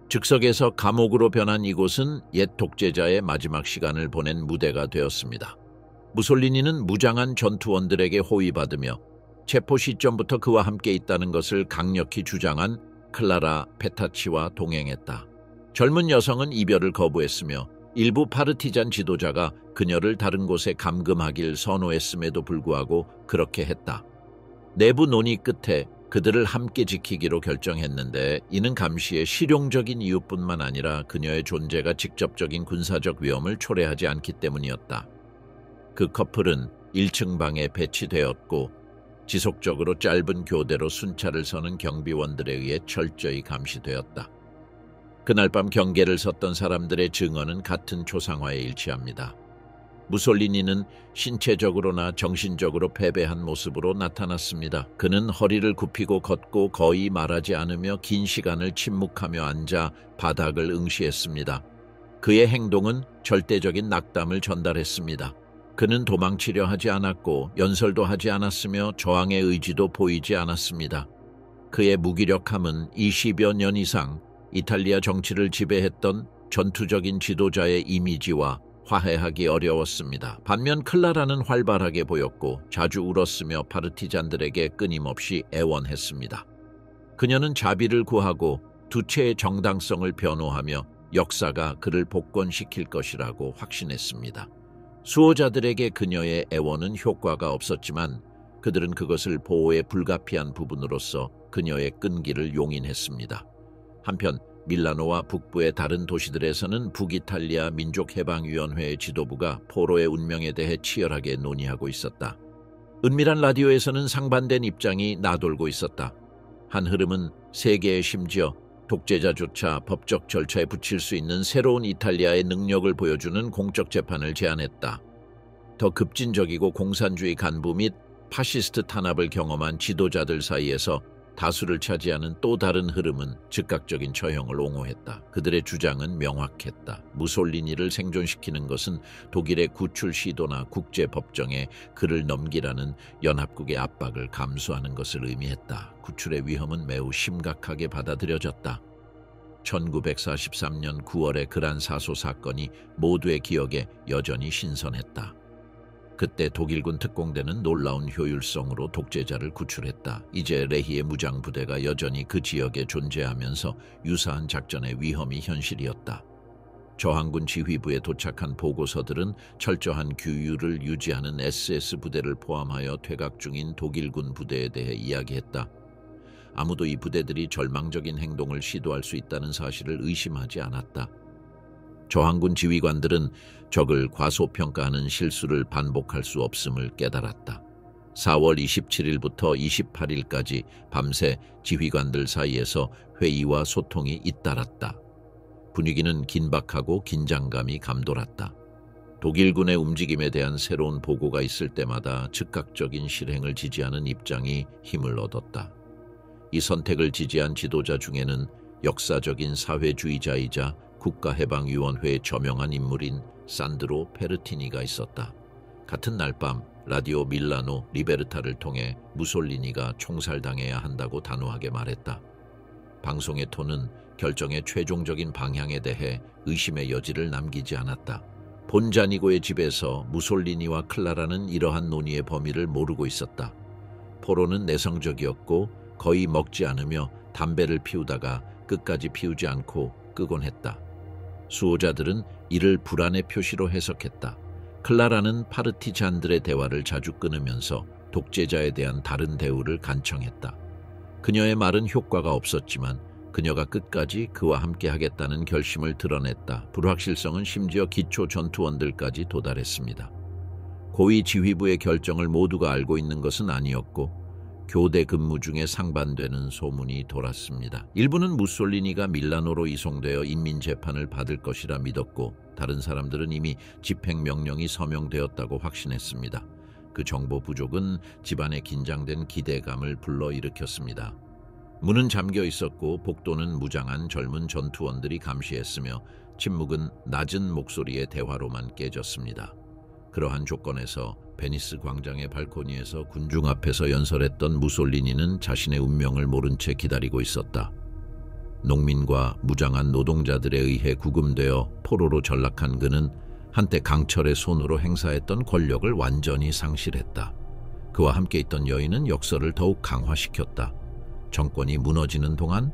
즉석에서 감옥으로 변한 이곳은 옛 독재자의 마지막 시간을 보낸 무대가 되었습니다. 무솔리니는 무장한 전투원들에게 호위받으며 체포 시점부터 그와 함께 있다는 것을 강력히 주장한 클라라 페타치와 동행했다. 젊은 여성은 이별을 거부했으며 일부 파르티잔 지도자가 그녀를 다른 곳에 감금하길 선호했음에도 불구하고 그렇게 했다. 내부 논의 끝에 그들을 함께 지키기로 결정했는데 이는 감시의 실용적인 이유뿐만 아니라 그녀의 존재가 직접적인 군사적 위험을 초래하지 않기 때문이었다. 그 커플은 1층 방에 배치되었고 지속적으로 짧은 교대로 순찰을 서는 경비원들에 의해 철저히 감시되었다. 그날 밤 경계를 섰던 사람들의 증언은 같은 초상화에 일치합니다. 무솔리니는 신체적으로나 정신적으로 패배한 모습으로 나타났습니다. 그는 허리를 굽히고 걷고 거의 말하지 않으며 긴 시간을 침묵하며 앉아 바닥을 응시했습니다. 그의 행동은 절대적인 낙담을 전달했습니다. 그는 도망치려 하지 않았고 연설도 하지 않았으며 저항의 의지도 보이지 않았습니다. 그의 무기력함은 20여 년 이상 이탈리아 정치를 지배했던 전투적인 지도자의 이미지와 화해하기 어려웠습니다. 반면 클라라는 활발하게 보였고 자주 울었으며 파르티잔들에게 끊임없이 애원했습니다. 그녀는 자비를 구하고 두체의 정당성을 변호하며 역사가 그를 복권시킬 것이라고 확신했습니다. 수호자들에게 그녀의 애원은 효과가 없었지만 그들은 그것을 보호에 불가피한 부분으로서 그녀의 끈기를 용인했습니다. 한편 밀라노와 북부의 다른 도시들에서는 북이탈리아 민족해방위원회의 지도부가 포로의 운명에 대해 치열하게 논의하고 있었다. 은밀한 라디오에서는 상반된 입장이 나돌고 있었다. 한 흐름은 세계에 심지어 독재자조차 법적 절차에 붙일 수 있는 새로운 이탈리아의 능력을 보여주는 공적 재판을 제안했다. 더 급진적이고 공산주의 간부 및 파시스트 탄압을 경험한 지도자들 사이에서 다수를 차지하는 또 다른 흐름은 즉각적인 처형을 옹호했다. 그들의 주장은 명확했다. 무솔리니를 생존시키는 것은 독일의 구출 시도나 국제법정에 그를 넘기라는 연합국의 압박을 감수하는 것을 의미했다. 구출의 위험은 매우 심각하게 받아들여졌다. 1943년 9월의 그란 사소 사건이 모두의 기억에 여전히 신선했다. 그때 독일군 특공대는 놀라운 효율성으로 독재자를 구출했다. 이제 레히의 무장부대가 여전히 그 지역에 존재하면서 유사한 작전의 위험이 현실이었다. 저항군 지휘부에 도착한 보고서들은 철저한 규율을 유지하는 SS 부대를 포함하여 퇴각 중인 독일군 부대에 대해 이야기했다. 아무도 이 부대들이 절망적인 행동을 시도할 수 있다는 사실을 의심하지 않았다. 저항군 지휘관들은 적을 과소평가하는 실수를 반복할 수 없음을 깨달았다. 4월 27일부터 28일까지 밤새 지휘관들 사이에서 회의와 소통이 잇따랐다. 분위기는 긴박하고 긴장감이 감돌았다. 독일군의 움직임에 대한 새로운 보고가 있을 때마다 즉각적인 실행을 지지하는 입장이 힘을 얻었다. 이 선택을 지지한 지도자 중에는 역사적인 사회주의자이자 국가해방위원회에 저명한 인물인 산드로 페르티니가 있었다. 같은 날 밤 라디오 밀라노 리베르타를 통해 무솔리니가 총살당해야 한다고 단호하게 말했다. 방송의 톤은 결정의 최종적인 방향에 대해 의심의 여지를 남기지 않았다. 본자니고의 집에서 무솔리니와 클라라는 이러한 논의의 범위를 모르고 있었다. 포로는 내성적이었고 거의 먹지 않으며 담배를 피우다가 끝까지 피우지 않고 끄곤 했다. 수호자들은 이를 불안의 표시로 해석했다. 클라라는 파르티잔들의 대화를 자주 끊으면서 독재자에 대한 다른 대우를 간청했다. 그녀의 말은 효과가 없었지만 그녀가 끝까지 그와 함께 하겠다는 결심을 드러냈다. 불확실성은 심지어 기초 전투원들까지 도달했습니다. 고위 지휘부의 결정을 모두가 알고 있는 것은 아니었고 교대 근무 중에 상반되는 소문이 돌았습니다. 일부는 무솔리니가 밀라노로 이송되어 인민재판을 받을 것이라 믿었고 다른 사람들은 이미 집행명령이 서명되었다고 확신했습니다. 그 정보 부족은 집안의 긴장된 기대감을 불러일으켰습니다. 문은 잠겨 있었고 복도는 무장한 젊은 전투원들이 감시했으며 침묵은 낮은 목소리의 대화로만 깨졌습니다. 그러한 조건에서 베니스 광장의 발코니에서 군중 앞에서 연설했던 무솔리니는 자신의 운명을 모른 채 기다리고 있었다. 농민과 무장한 노동자들에 의해 구금되어 포로로 전락한 그는 한때 강철의 손으로 행사했던 권력을 완전히 상실했다. 그와 함께 있던 여인은 역설을 더욱 강화시켰다. 정권이 무너지는 동안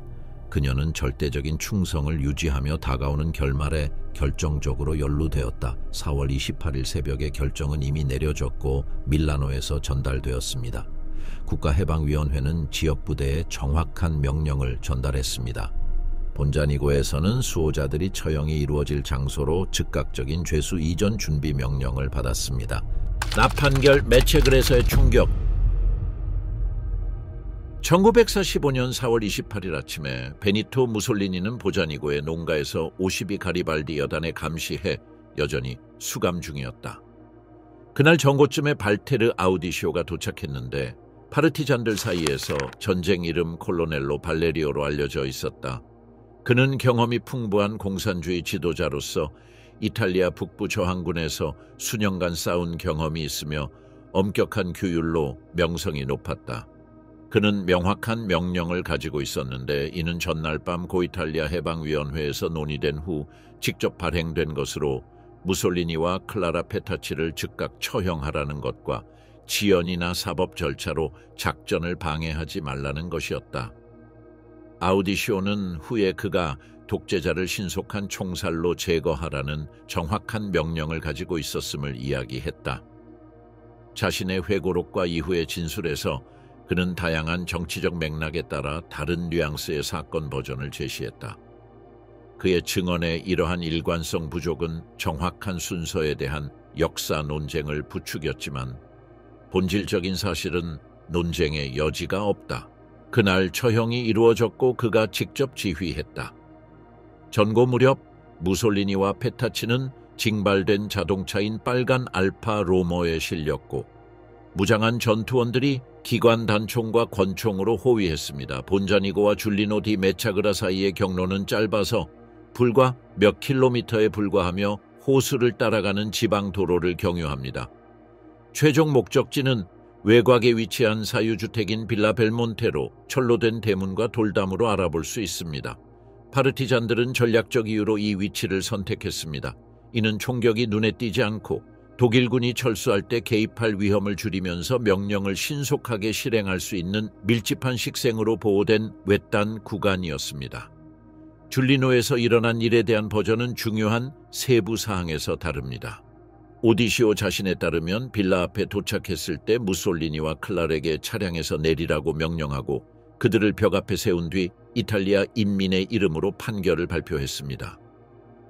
그녀는 절대적인 충성을 유지하며 다가오는 결말에 결정적으로 연루되었다. 4월 28일 새벽에 결정은 이미 내려졌고 밀라노에서 전달되었습니다. 국가해방위원회는 지역부대에 정확한 명령을 전달했습니다. 본자니고에서는 수호자들이 처형이 이루어질 장소로 즉각적인 죄수 이전 준비 명령을 받았습니다. 나판결 메체글에서의 총격. 1945년 4월 28일 아침에 베니토 무솔리니는 보자니고의 농가에서 52 가리발디 여단에 감시해 여전히 수감 중이었다. 그날 정오쯤에 발테르 아우디시오가 도착했는데 파르티잔들 사이에서 전쟁 이름 콜로넬로 발레리오로 알려져 있었다. 그는 경험이 풍부한 공산주의 지도자로서 이탈리아 북부 저항군에서 수년간 싸운 경험이 있으며 엄격한 규율로 명성이 높았다. 그는 명확한 명령을 가지고 있었는데 이는 전날 밤 고이탈리아 해방위원회에서 논의된 후 직접 발행된 것으로 무솔리니와 클라라 페타치를 즉각 처형하라는 것과 지연이나 사법 절차로 작전을 방해하지 말라는 것이었다. 아우디시오는 후에 그가 독재자를 신속한 총살로 제거하라는 정확한 명령을 가지고 있었음을 이야기했다. 자신의 회고록과 이후의 진술에서 그는 다양한 정치적 맥락에 따라 다른 뉘앙스의 사건 버전을 제시했다. 그의 증언의 이러한 일관성 부족은 정확한 순서에 대한 역사 논쟁을 부추겼지만 본질적인 사실은 논쟁의 여지가 없다. 그날 처형이 이루어졌고 그가 직접 지휘했다. 전고 무렵 무솔리니와 페타치는 징발된 자동차인 빨간 알파 로머에 실렸고 무장한 전투원들이 기관 단총과 권총으로 호위했습니다. 본자니고와 줄리노 디 메차그라 사이의 경로는 짧아서 불과 몇 킬로미터에 불과하며 호수를 따라가는 지방 도로를 경유합니다. 최종 목적지는 외곽에 위치한 사유주택인 빌라 벨몬테로 철로 된 대문과 돌담으로 알아볼 수 있습니다. 파르티잔들은 전략적 이유로 이 위치를 선택했습니다. 이는 총격이 눈에 띄지 않고 독일군이 철수할 때 개입할 위험을 줄이면서 명령을 신속하게 실행할 수 있는 밀집한 식생으로 보호된 외딴 구간이었습니다. 줄리노에서 일어난 일에 대한 버전은 중요한 세부 사항에서 다릅니다. 오디시오 자신에 따르면 빌라 앞에 도착했을 때 무솔리니와 클라렉에게 차량에서 내리라고 명령하고 그들을 벽 앞에 세운 뒤 이탈리아 인민의 이름으로 판결을 발표했습니다.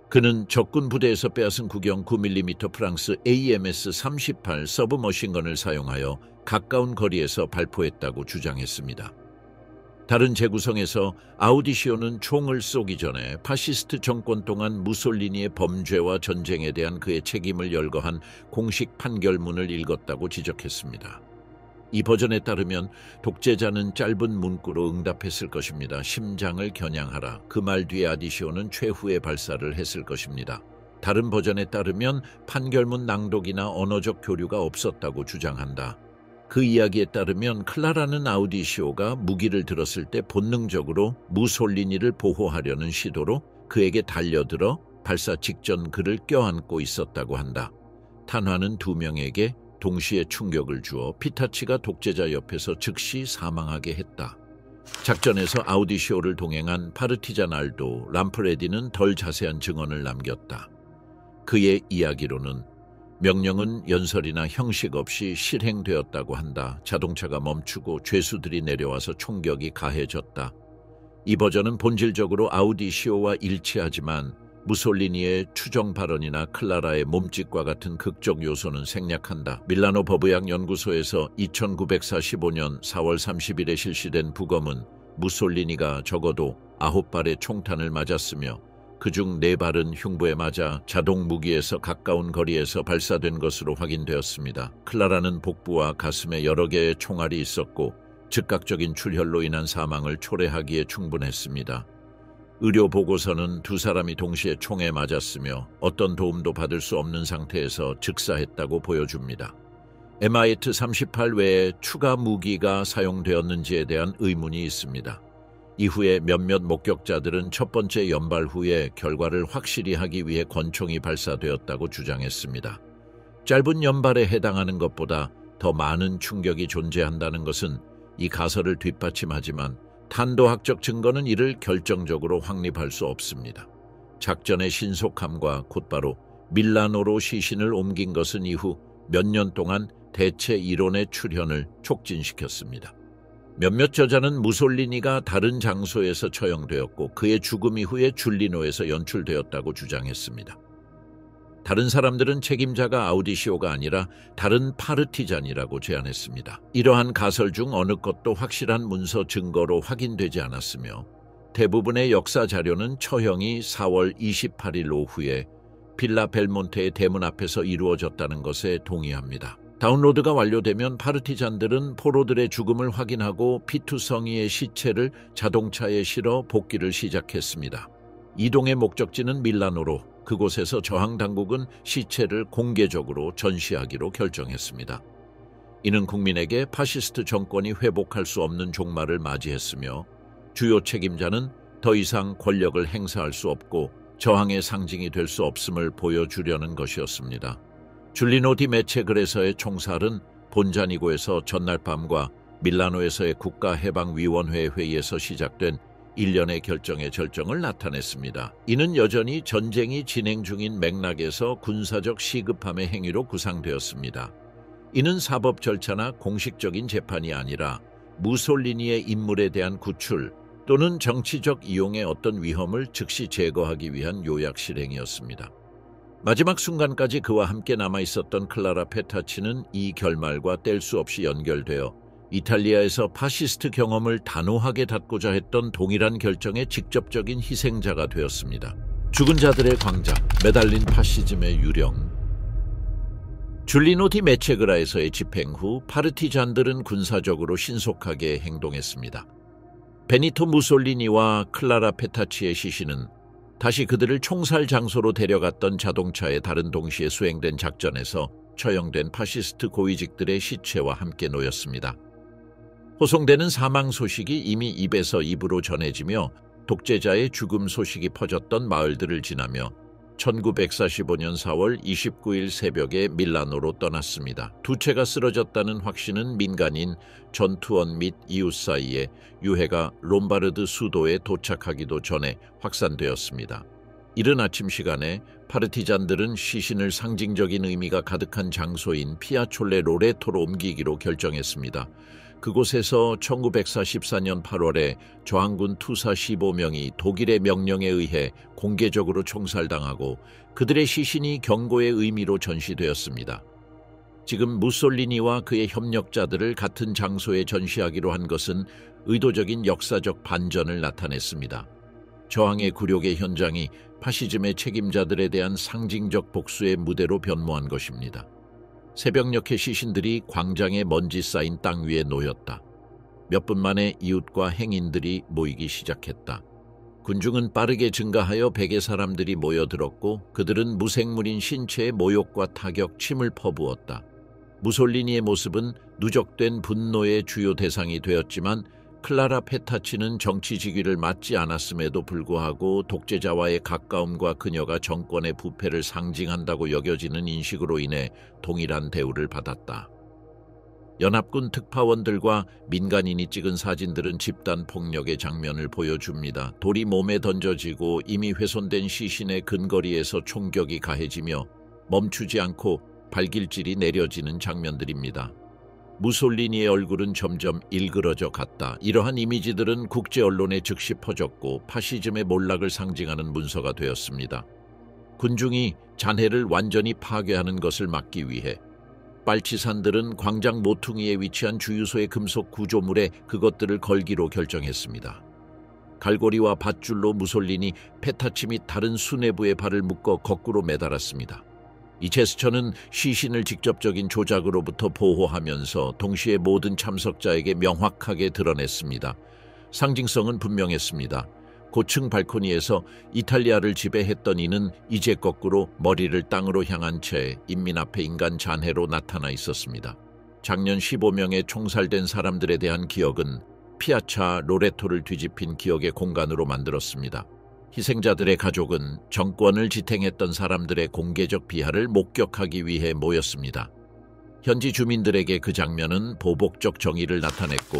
그는 적군 부대에서 빼앗은 구경 9mm 프랑스 AMS-38 서브머신건을 사용하여 가까운 거리에서 발포했다고 주장했습니다. 다른 재구성에서 아우디시오는 총을 쏘기 전에 파시스트 정권 동안 무솔리니의 범죄와 전쟁에 대한 그의 책임을 열거한 공식 판결문을 읽었다고 지적했습니다. 이 버전에 따르면 독재자는 짧은 문구로 응답했을 것입니다. 심장을 겨냥하라. 그 말 뒤에 아디시오는 최후의 발사를 했을 것입니다. 다른 버전에 따르면 판결문 낭독이나 언어적 교류가 없었다고 주장한다. 그 이야기에 따르면 클라라는 아우디시오가 무기를 들었을 때 본능적으로 무솔리니를 보호하려는 시도로 그에게 달려들어 발사 직전 그를 껴안고 있었다고 한다. 탄화는 두 명에게 동시에 충격을 주어 피타치가 독재자 옆에서 즉시 사망하게 했다. 작전에서 아우디시오를 동행한 파르티잔 알도 람프레디는 덜 자세한 증언을 남겼다. 그의 이야기로는 명령은 연설이나 형식 없이 실행되었다고 한다. 자동차가 멈추고 죄수들이 내려와서 총격이 가해졌다. 이 버전은 본질적으로 아우디시오와 일치하지만 무솔리니의 추정 발언이나 클라라의 몸짓과 같은 극적 요소는 생략한다. 밀라노 법의학 연구소에서 2945년 4월 30일에 실시된 부검은 무솔리니가 적어도 9발의 총탄을 맞았으며 그중 4발은 흉부에 맞아 자동 무기에서 가까운 거리에서 발사된 것으로 확인되었습니다. 클라라는 복부와 가슴에 여러 개의 총알이 있었고 즉각적인 출혈로 인한 사망을 초래하기에 충분했습니다. 의료 보고서는 두 사람이 동시에 총에 맞았으며 어떤 도움도 받을 수 없는 상태에서 즉사했다고 보여줍니다. MIT-38 외에 추가 무기가 사용되었는지에 대한 의문이 있습니다. 이후에 몇몇 목격자들은 첫 번째 연발 후에 결과를 확실히 하기 위해 권총이 발사되었다고 주장했습니다. 짧은 연발에 해당하는 것보다 더 많은 충격이 존재한다는 것은 이 가설을 뒷받침하지만 탄도학적 증거는 이를 결정적으로 확립할 수 없습니다. 작전의 신속함과 곧바로 밀라노로 시신을 옮긴 것은 이후 몇 년 동안 대체 이론의 출현을 촉진시켰습니다. 몇몇 저자는 무솔리니가 다른 장소에서 처형되었고 그의 죽음 이후에 줄리노에서 연출되었다고 주장했습니다. 다른 사람들은 책임자가 아우디시오가 아니라 다른 파르티잔이라고 제안했습니다. 이러한 가설 중 어느 것도 확실한 문서 증거로 확인되지 않았으며 대부분의 역사 자료는 처형이 4월 28일 오후에 빌라 벨몬테의 대문 앞에서 이루어졌다는 것에 동의합니다. 다운로드가 완료되면 파르티잔들은 포로들의 죽음을 확인하고 피투 성이의 시체를 자동차에 실어 복귀를 시작했습니다. 이동의 목적지는 밀라노로 그곳에서 저항 당국은 시체를 공개적으로 전시하기로 결정했습니다. 이는 국민에게 파시스트 정권이 회복할 수 없는 종말을 맞이했으며 주요 책임자는 더 이상 권력을 행사할 수 없고 저항의 상징이 될 수 없음을 보여주려는 것이었습니다. 줄리노 디 메체그레서의 총살은 본자니고에서 전날 밤과 밀라노에서의 국가해방위원회 회의에서 시작된 일련의 결정의 절정을 나타냈습니다. 이는 여전히 전쟁이 진행 중인 맥락에서 군사적 시급함의 행위로 구상되었습니다. 이는 사법 절차나 공식적인 재판이 아니라 무솔리니의 인물에 대한 구출 또는 정치적 이용의 어떤 위험을 즉시 제거하기 위한 요약 실행이었습니다. 마지막 순간까지 그와 함께 남아있었던 클라라 페타치는 이 결말과 뗄 수 없이 연결되어 이탈리아에서 파시스트 경험을 단호하게 닫고자 했던 동일한 결정의 직접적인 희생자가 되었습니다. 죽은 자들의 광장, 매달린 파시즘의 유령. 줄리노 디 메체그라에서의 집행 후 파르티잔들은 군사적으로 신속하게 행동했습니다. 베니토 무솔리니와 클라라 페타치의 시신은 다시 그들을 총살 장소로 데려갔던 자동차에 다른 동시에 수행된 작전에서 처형된 파시스트 고위직들의 시체와 함께 놓였습니다. 호송되는 사망 소식이 이미 입에서 입으로 전해지며 독재자의 죽음 소식이 퍼졌던 마을들을 지나며 1945년 4월 29일 새벽에 밀라노로 떠났습니다. 두 채가 쓰러졌다는 확신은 민간인, 전투원 및 이웃 사이에 유해가 롬바르드 수도에 도착하기도 전에 확산되었습니다. 이른 아침 시간에 파르티잔들은 시신을 상징적인 의미가 가득한 장소인 피아촐레 로레토로 옮기기로 결정했습니다. 그곳에서 1944년 8월에 저항군 투사 15명이 독일의 명령에 의해 공개적으로 총살당하고 그들의 시신이 경고의 의미로 전시되었습니다. 지금 무솔리니와 그의 협력자들을 같은 장소에 전시하기로 한 것은 의도적인 역사적 반전을 나타냈습니다. 저항의 굴욕의 현장이 파시즘의 책임자들에 대한 상징적 복수의 무대로 변모한 것입니다. 새벽녘의 시신들이 광장에 먼지 쌓인 땅 위에 놓였다. 몇 분 만에 이웃과 행인들이 모이기 시작했다. 군중은 빠르게 증가하여 백의 사람들이 모여들었고 그들은 무생물인 신체의 모욕과 타격, 침을 퍼부었다. 무솔리니의 모습은 누적된 분노의 주요 대상이 되었지만 클라라 페타치는 정치 직위를 맡지 않았음에도 불구하고 독재자와의 가까움과 그녀가 정권의 부패를 상징한다고 여겨지는 인식으로 인해 동일한 대우를 받았다. 연합군 특파원들과 민간인이 찍은 사진들은 집단 폭력의 장면을 보여줍니다. 돌이 몸에 던져지고 이미 훼손된 시신의 근거리에서 총격이 가해지며 멈추지 않고 발길질이 내려지는 장면들입니다. 무솔리니의 얼굴은 점점 일그러져 갔다. 이러한 이미지들은 국제 언론에 즉시 퍼졌고 파시즘의 몰락을 상징하는 문서가 되었습니다. 군중이 잔해를 완전히 파괴하는 것을 막기 위해 빨치산들은 광장 모퉁이에 위치한 주유소의 금속 구조물에 그것들을 걸기로 결정했습니다. 갈고리와 밧줄로 무솔리니, 페타치 및 다른 수뇌부의 발을 묶어 거꾸로 매달았습니다. 이 제스처는 시신을 직접적인 조작으로부터 보호하면서 동시에 모든 참석자에게 명확하게 드러냈습니다. 상징성은 분명했습니다. 고층 발코니에서 이탈리아를 지배했던 이는 이제 거꾸로 머리를 땅으로 향한 채 인민 앞에 인간 잔해로 나타나 있었습니다. 작년 15명의 총살된 사람들에 대한 기억은 피아차 로레토를 뒤집힌 기억의 공간으로 만들었습니다. 희생자들의 가족은 정권을 지탱했던 사람들의 공개적 비하를 목격하기 위해 모였습니다. 현지 주민들에게 그 장면은 보복적 정의를 나타냈고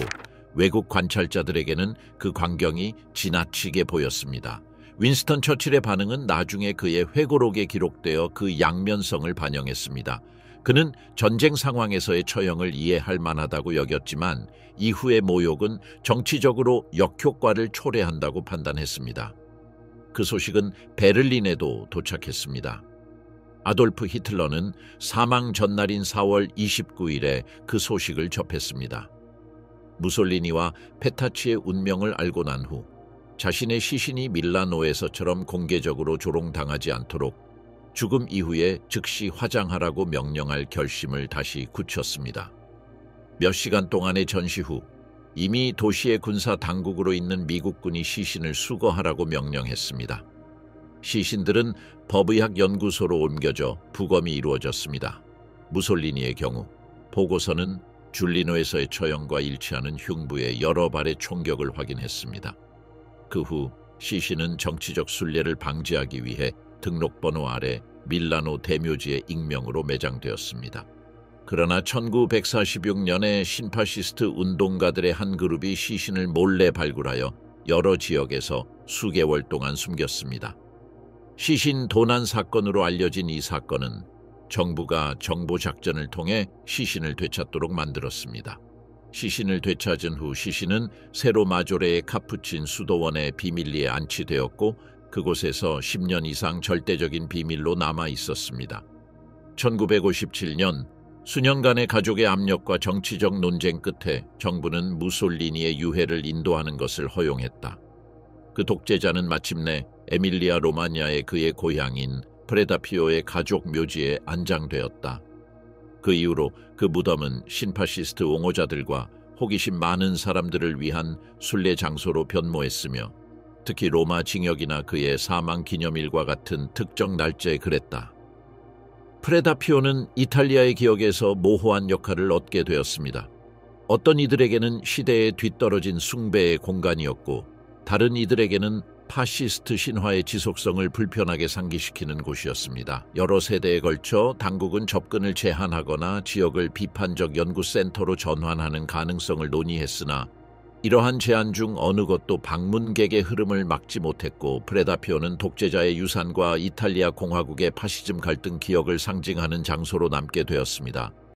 외국 관찰자들에게는 그 광경이 지나치게 보였습니다. 윈스턴 처칠의 반응은 나중에 그의 회고록에 기록되어 그 양면성을 반영했습니다. 그는 전쟁 상황에서의 처형을 이해할 만하다고 여겼지만 이후의 모욕은 정치적으로 역효과를 초래한다고 판단했습니다. 그 소식은 베를린에도 도착했습니다. 아돌프 히틀러는 사망 전날인 4월 29일에 그 소식을 접했습니다. 무솔리니와 페타치의 운명을 알고 난 후 자신의 시신이 밀라노에서처럼 공개적으로 조롱당하지 않도록 죽음 이후에 즉시 화장하라고 명령할 결심을 다시 굳혔습니다. 몇 시간 동안의 전시 후 이미 도시의 군사 당국으로 있는 미국군이 시신을 수거하라고 명령했습니다. 시신들은 법의학 연구소로 옮겨져 부검이 이루어졌습니다. 무솔리니의 경우 보고서는 줄리노에서의 처형과 일치하는 흉부의 여러 발의 총격을 확인했습니다. 그 후 시신은 정치적 순례를 방지하기 위해 등록번호 아래 밀라노 대묘지의 익명으로 매장되었습니다. 그러나 1946년에 신파시스트 운동가들의 한 그룹이 시신을 몰래 발굴하여 여러 지역에서 수개월 동안 숨겼습니다. 시신 도난 사건으로 알려진 이 사건은 정부가 정보작전을 통해 시신을 되찾도록 만들었습니다. 시신을 되찾은 후 시신은 세로 마조레의 카푸친 수도원의 비밀리에 안치되었고 그곳에서 10년 이상 절대적인 비밀로 남아 있었습니다. 1957년 수년간의 가족의 압력과 정치적 논쟁 끝에 정부는 무솔리니의 유해를 인도하는 것을 허용했다. 그 독재자는 마침내 에밀리아 로마냐의 그의 고향인 프레다피오의 가족 묘지에 안장되었다. 그 이후로 그 무덤은 신파시스트 옹호자들과 호기심 많은 사람들을 위한 순례 장소로 변모했으며 특히 로마 징역이나 그의 사망 기념일과 같은 특정 날짜에 그랬다. 프레다피오는 이탈리아의 기억에서 모호한 역할을 얻게 되었습니다. 어떤 이들에게는 시대에 뒤떨어진 숭배의 공간이었고 다른 이들에게는 파시스트 신화의 지속성을 불편하게 상기시키는 곳이었습니다. 여러 세대에 걸쳐 당국은 접근을 제한하거나 지역을 비판적 연구센터로 전환하는 가능성을 논의했으나 이러한 제안 중 어느 것도 방문객의 흐름을 막지 못했고 프레다피오는 독재자의 유산과 이탈리아 공화국의 파시즘 갈등 기억을 상징하는 장소로 남게 되었습니다.